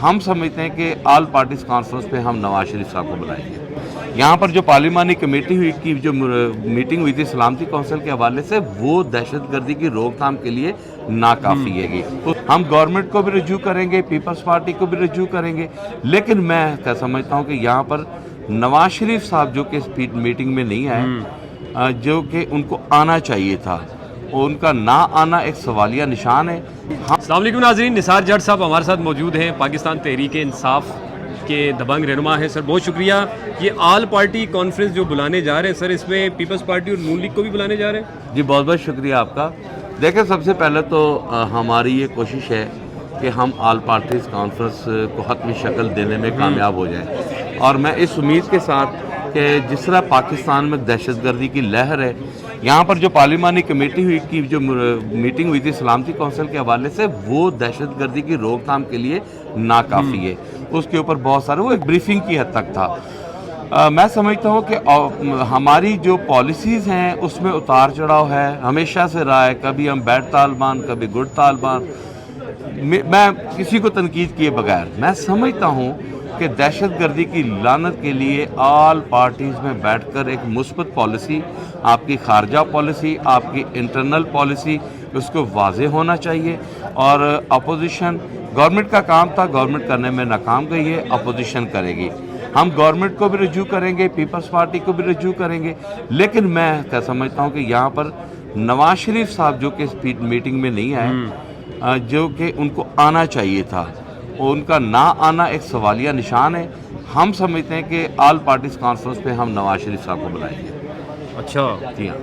ہم سمجھتے ہیں کہ آل پارٹیز کانفرنس پہ ہم نواز شریف صاحب کو بلائیں گے. یہاں پر جو پارلیمانی کمیٹی ہوئی کی جو میٹنگ ہوئی تھی سلامتی کونسل کے حوالے سے، وہ دہشت گردی کی روک تھام کے لیے ناکافی ہے گی. ہم گورنمنٹ کو بھی رجوع کریں گے، پیپلز پارٹی کو بھی رجوع کریں گے، لیکن میں سمجھتا ہوں کہ یہاں پر نواز شریف صاحب جو کہ اس میٹنگ میں نہیں آئے، جو کہ ان کو آنا چاہیے تھا، ان کا نہ آنا ایک سوالیہ نشان ہے. السلام علیکم ناظرین، نثار جٹ صاحب ہمارے ساتھ موجود ہیں، پاکستان تحریک انصاف کے دبنگ رہنما ہیں. سر بہت شکریہ. یہ آل پارٹی کانفرنس جو بلانے جا رہے ہیں سر، اس میں پیپلز پارٹی اور نون لیگ کو بھی بلانے جا رہے ہیں؟ جی بہت بہت شکریہ آپ کا. دیکھیں، سب سے پہلے تو ہماری یہ کوشش ہے کہ ہم آل پارٹیز کانفرنس کو حتمی شکل دینے میں کامیاب ہو جائیں، اور میں اس امید کے ساتھ کہ جس طرح پاکستان میں دہشت گردی کی لہر ہے، یہاں پر جو پارلیمانی کمیٹی ہوئی کی جو میٹنگ ہوئی تھی سلامتی کونسل کے حوالے سے، وہ دہشت گردی کی روک تھام کے لیے ناکافی ہے. اس کے اوپر بہت سارے، وہ ایک بریفنگ کی حد تک تھا. میں سمجھتا ہوں کہ ہماری جو پالیسیز ہیں اس میں اتار چڑھاؤ ہے، ہمیشہ سے رہا ہے. کبھی ہم بیڈ طالبان، کبھی گڈ طالبان. میں کسی کو تنقید کیے بغیر میں سمجھتا ہوں کہ دہشت گردی کی لعنت کے لیے آل پارٹیز میں بیٹھ کر ایک مثبت پالیسی، آپ کی خارجہ پالیسی، آپ کی انٹرنل پالیسی، اس کو واضح ہونا چاہیے. اور اپوزیشن، گورنمنٹ کا کام تھا، گورنمنٹ کرنے میں ناکام گئی ہے، اپوزیشن کرے گی. ہم گورنمنٹ کو بھی رجوع کریں گے، پیپلز پارٹی کو بھی رجوع کریں گے، لیکن میں سمجھتا ہوں کہ یہاں پر نواز شریف صاحب جو کہ اس میٹنگ میں نہیں آئے، جو کہ ان کو آنا چاہیے تھا، ان کا نہ آنا ایک سوالیہ نشان ہے. ہم سمجھتے ہیں کہ آل پارٹیز کانفرنس پہ ہم نواز شریف صاحب کو بلائیں گے. اچھا، جی ہاں،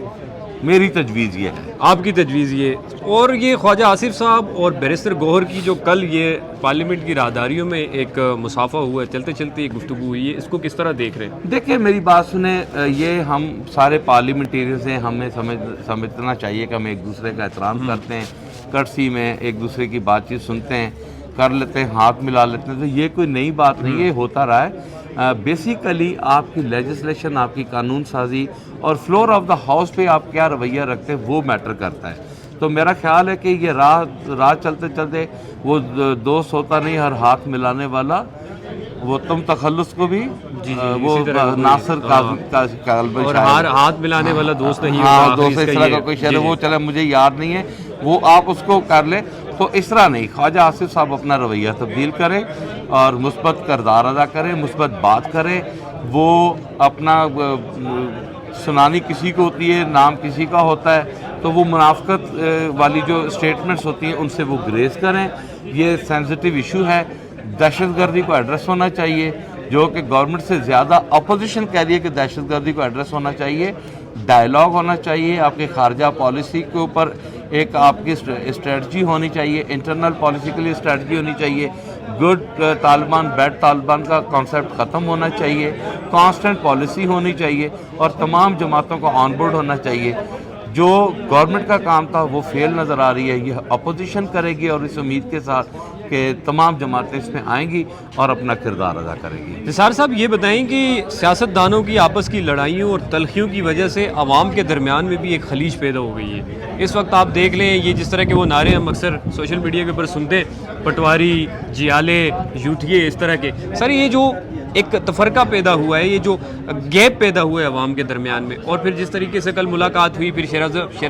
میری تجویز یہ ہے. آپ کی تجویز یہ. اور یہ خواجہ آصف صاحب اور بیرسٹر گوہر کی جو کل یہ پارلیمنٹ کی راہداریوں میں ایک مصافحہ ہوا ہے، چلتے چلتے ایک گفتگو ہوئی ہے، اس کو کس طرح دیکھ رہے ہیں؟ دیکھیں، میری بات سنیں، یہ ہم سارے پارلیمنٹیرینز ہیں، ہمیں سمجھنا چاہیے کہ ہم ایک دوسرے کا احترام کرتے ہیں، کرسی میں ایک دوسرے کی بات چیت سنتے ہیں، کر لیتے ہیں، ہاتھ ملا لیتے ہیں. تو یہ کوئی نئی بات نہیں ہے، یہ ہوتا رہا ہے. بیسیکلی آپ کی لیجسلیشن، آپ کی قانون سازی اور فلور آف دا ہاؤس پہ آپ کیا رویہ رکھتے ہیں، وہ میٹر کرتا ہے. تو میرا خیال ہے کہ یہ راہ چلتے چلتے وہ دوست ہوتا نہیں ہر ہاتھ ملانے والا، وہ تم تخلص کو بھی وہ ناصر قلب اور ہاتھ ملانے والا دوست نہیں ہوتا. دوست اس طرح کا کوئی شعر ہے، وہ چلے مجھے یاد نہیں ہے، وہ آپ اس کو کر لیں. تو اس طرح نہیں، خواجہ آصف صاحب اپنا رویہ تبدیل کریں اور مثبت کردار ادا کریں، مثبت بات کریں. وہ اپنا سنانی کسی کو ہوتی ہے، نام کسی کا ہوتا ہے، تو وہ منافقت والی جو اسٹیٹمنٹس ہوتی ہیں ان سے وہ گریز کریں. یہ سینسٹیو ایشو ہے، دہشت گردی کو ایڈریس ہونا چاہیے، جو کہ گورنمنٹ سے زیادہ اپوزیشن کہہ رہی ہے کہ دہشت گردی کو ایڈریس ہونا چاہیے. ڈائلاگ ہونا چاہیے، آپ کی خارجہ پالیسی کے اوپر ایک آپ کی اسٹریٹجی ہونی چاہیے، انٹرنل پالیسی کے لیے اسٹریٹجی ہونی چاہیے. گڈ طالبان، بیڈ طالبان کا کانسیپٹ ختم ہونا چاہیے، کانسٹنٹ پالیسی ہونی چاہیے، اور تمام جماعتوں کو آن بورڈ ہونا چاہیے. جو گورنمنٹ کا کام تھا وہ فیل نظر آ رہی ہے، یہ اپوزیشن کرے گی، اور اس امید کے ساتھ کہ تمام جماعتیں اس میں آئیں گی اور اپنا کردار ادا کریں گی. نثار صاحب یہ بتائیں کہ سیاست دانوں کی آپس کی لڑائیوں اور تلخیوں کی وجہ سے عوام کے درمیان میں بھی ایک خلیج پیدا ہو گئی ہے. اس وقت آپ دیکھ لیں، یہ جس طرح کے وہ نعرے ہم اکثر سوشل میڈیا کے اوپر سنتے ہیں، پٹواری، جیالے، یوٹھیے، اس طرح کے، سر یہ جو ایک تفرقہ پیدا ہوا ہے، یہ جو گیپ پیدا ہوا ہے عوام کے درمیان میں، اور پھر جس طریقے سے کل ملاقات ہوئی، پھر شیر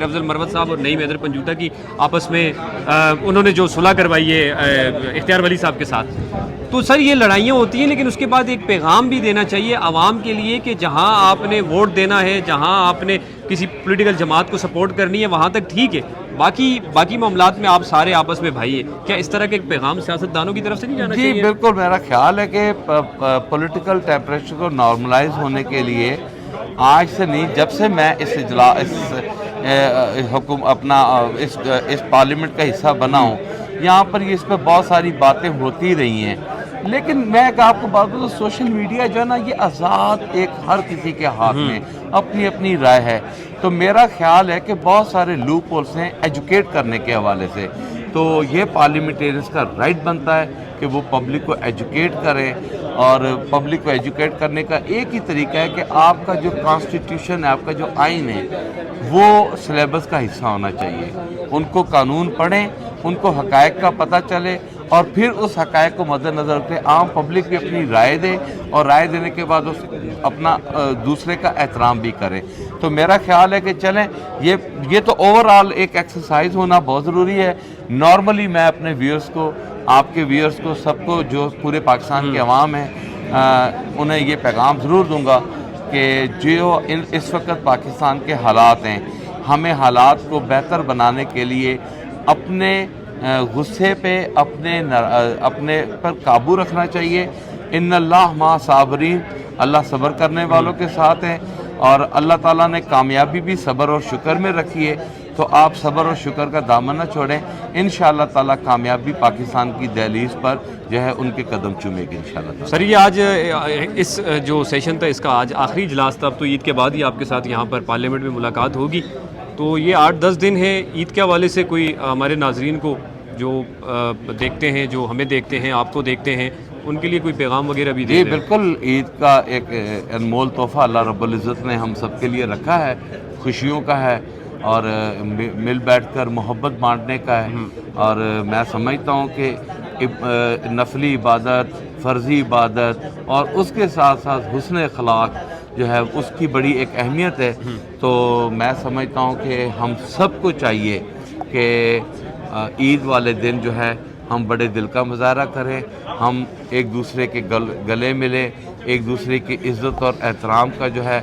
افضل مروت صاحب اور نعیم حیدر پنجوتا کی آپس میں انہوں نے جو صلح کروائی ہے اختیار ولی صاحب کے ساتھ. تو سر یہ لڑائیاں ہوتی ہیں، لیکن اس کے بعد ایک پیغام بھی دینا چاہیے عوام کے لیے کہ جہاں آپ نے ووٹ دینا ہے، جہاں آپ نے کسی پولیٹیکل جماعت کو سپورٹ کرنی ہے، وہاں تک ٹھیک ہے، باقی معاملات میں آپ سارے آپس میں بھائی ہیں. کیا اس طرح کے ایک پیغام سیاست دانوں کی طرف سے نہیں جانا چاہیے؟ جی بالکل، میرا خیال ہے کہ پولیٹیکل ٹیمپریچر کو نارملائز ہونے کے لیے آج سے نہیں، جب سے میں اس پارلیمنٹ کا حصہ بنا ہوں، یہاں پر اس پہ بہت ساری باتیں ہوتی رہی ہیں. لیکن میں آپ کو بات بتاؤں، سوشل میڈیا جو ہے نا، یہ آزاد ایک ہر کسی کے ہاتھ میں اپنی اپنی رائے ہے. تو میرا خیال ہے کہ بہت سارے لوپ ہولز ہیں ایجوکیٹ کرنے کے حوالے سے. تو یہ پارلیمنٹیرینز کا رائٹ بنتا ہے کہ وہ پبلک کو ایجوکیٹ کریں، اور پبلک کو ایجوکیٹ کرنے کا ایک ہی طریقہ ہے کہ آپ کا جو کانسٹیٹیوشن ہے، آپ کا جو آئین ہے، وہ سلیبس کا حصہ ہونا چاہیے. ان کو قانون پڑھیں، ان کو حقائق کا پتہ چلے، اور پھر اس حقائق کو مد نظر رکھتے عام پبلک بھی اپنی رائے دے اور رائے دینے کے بعد اس اپنا دوسرے کا احترام بھی کرے. تو میرا خیال ہے کہ چلیں یہ تو اوور آل ایک ایکسرسائز ہونا بہت ضروری ہے. نارملی میں اپنے ویورز کو، آپ کے ویورز کو، سب کو جو پورے پاکستان کے عوام ہیں انہیں یہ پیغام ضرور دوں گا کہ جو اس وقت پاکستان کے حالات ہیں، ہمیں حالات کو بہتر بنانے کے لیے اپنے غصے پہ اپنے پر قابو رکھنا چاہیے. ان اللہ مع صابرین، اللہ صبر کرنے والوں کے ساتھ ہیں، اور اللہ تعالیٰ نے کامیابی بھی صبر اور شکر میں رکھی ہے. تو آپ صبر اور شکر کا دامن نہ چھوڑیں. انشاءاللہ تعالیٰ کامیابی پاکستان کی دہلیز پر جو ہے ان کے قدم چومے گی انشاءاللہ تعالیٰ. سر یہ آج اس جو سیشن تھا اس کا آج آخری اجلاس تھا، اب تو عید کے بعد ہی آپ کے ساتھ یہاں پر پارلیمنٹ میں ملاقات ہوگی. تو یہ 8-10 دن ہیں عید کے حوالے سے، کوئی ہمارے ناظرین کو جو دیکھتے ہیں، جو ہمیں دیکھتے ہیں، آپ کو دیکھتے ہیں، ان کے لیے کوئی پیغام وغیرہ بھی دے جی دیں؟ بالکل، عید کا ایک انمول تحفہ اللہ رب العزت نے ہم سب کے لیے رکھا ہے، خوشیوں کا ہے اور مل بیٹھ کر محبت بانٹنے کا ہے. اور میں سمجھتا ہوں کہ نفلی عبادت، فرضی عبادت اور اس کے ساتھ ساتھ حسن اخلاق جو ہے اس کی بڑی ایک اہمیت ہے. تو میں سمجھتا ہوں کہ ہم سب کو چاہیے کہ عید والے دن جو ہے ہم بڑے دل کا مظاہرہ کریں، ہم ایک دوسرے کے گلے ملیں، ایک دوسرے کی عزت اور احترام کا جو ہے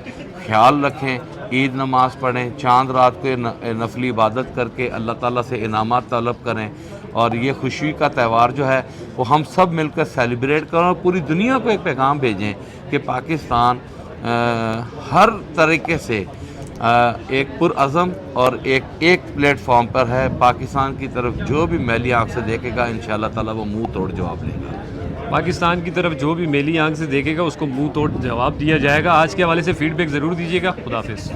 خیال رکھیں، عید نماز پڑھیں، چاند رات کو نفلی عبادت کر کے اللہ تعالیٰ سے انعامات طلب کریں، اور یہ خوشی کا تہوار جو ہے وہ ہم سب مل کر سیلیبریٹ کریں اور پوری دنیا کو ایک پیغام بھیجیں کہ پاکستان ہر طریقے سے ایک پرعزم اور ایک پلیٹ فارم پر ہے. پاکستان کی طرف جو بھی میلی آنکھ سے دیکھے گا انشاءاللہ تعالیٰ وہ منہ توڑ جواب لے گا. پاکستان کی طرف جو بھی میلی آنکھ سے دیکھے گا اس کو منہ توڑ جواب دیا جائے گا. آج کے حوالے سے فیڈ بیک ضرور دیجیے گا. خدا حافظ.